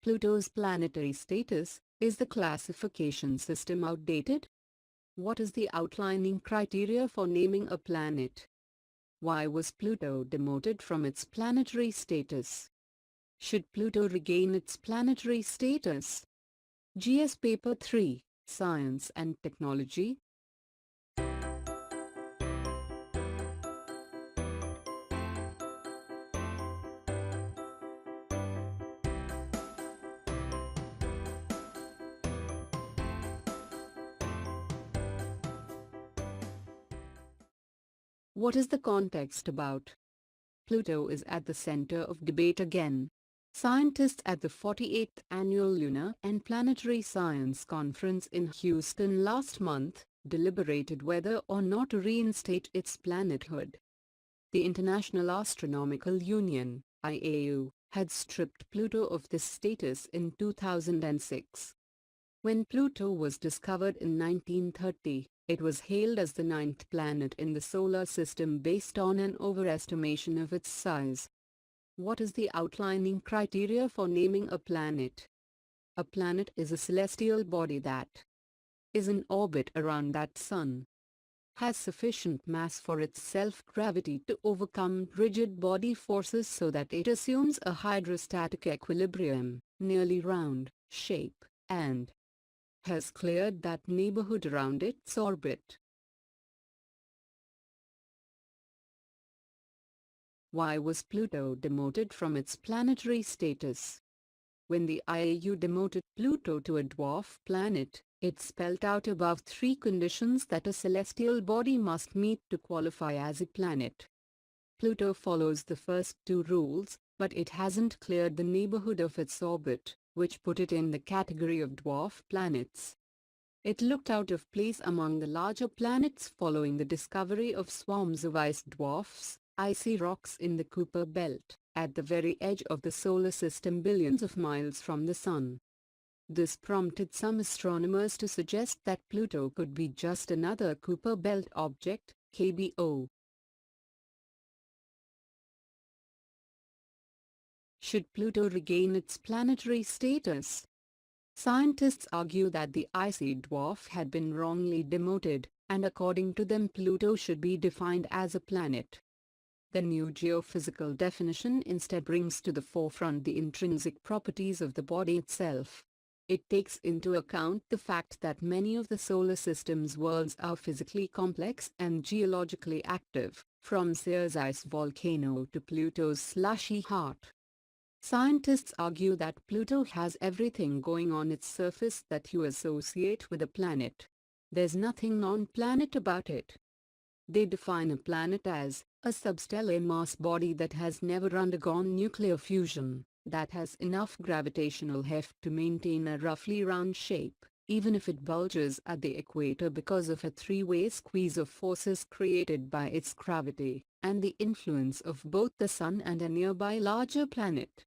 Pluto's planetary status, is the classification system outdated? What is the outlining criteria for naming a planet? Why was Pluto demoted from its planetary status? Should Pluto regain its planetary status? GS Paper 3, Science and Technology. What is the context about? Pluto is at the center of debate again. Scientists at the 48th Annual Lunar and Planetary Science Conference in Houston last month deliberated whether or not to reinstate its planethood. The International Astronomical Union (IAU) had stripped Pluto of this status in 2006. When Pluto was discovered in 1930, it was hailed as the ninth planet in the solar system based on an overestimation of its size. What is the outlining criteria for naming a planet? A planet is a celestial body that is in orbit around that sun, has sufficient mass for its self-gravity to overcome rigid body forces so that it assumes a hydrostatic equilibrium, nearly round, shape, and has cleared that neighborhood around its orbit. Why was Pluto demoted from its planetary status? When the IAU demoted Pluto to a dwarf planet, it spelled out above 3 conditions that a celestial body must meet to qualify as a planet. Pluto follows the first 2 rules, but it hasn't cleared the neighborhood of its orbit, which put it in the category of dwarf planets. It looked out of place among the larger planets following the discovery of swarms of ice dwarfs, icy rocks in the Kuiper belt, at the very edge of the solar system billions of miles from the Sun. This prompted some astronomers to suggest that Pluto could be just another Kuiper belt object, KBO. Should Pluto regain its planetary status? Scientists argue that the icy dwarf had been wrongly demoted, and according to them Pluto should be defined as a planet. The new geophysical definition instead brings to the forefront the intrinsic properties of the body itself. It takes into account the fact that many of the solar system's worlds are physically complex and geologically active, from Ceres ice volcano to Pluto's slushy heart. Scientists argue that Pluto has everything going on its surface that you associate with a planet. There's nothing non-planet about it. They define a planet as a substellar mass body that has never undergone nuclear fusion, that has enough gravitational heft to maintain a roughly round shape, even if it bulges at the equator because of a 3-way squeeze of forces created by its gravity, and the influence of both the Sun and a nearby larger planet.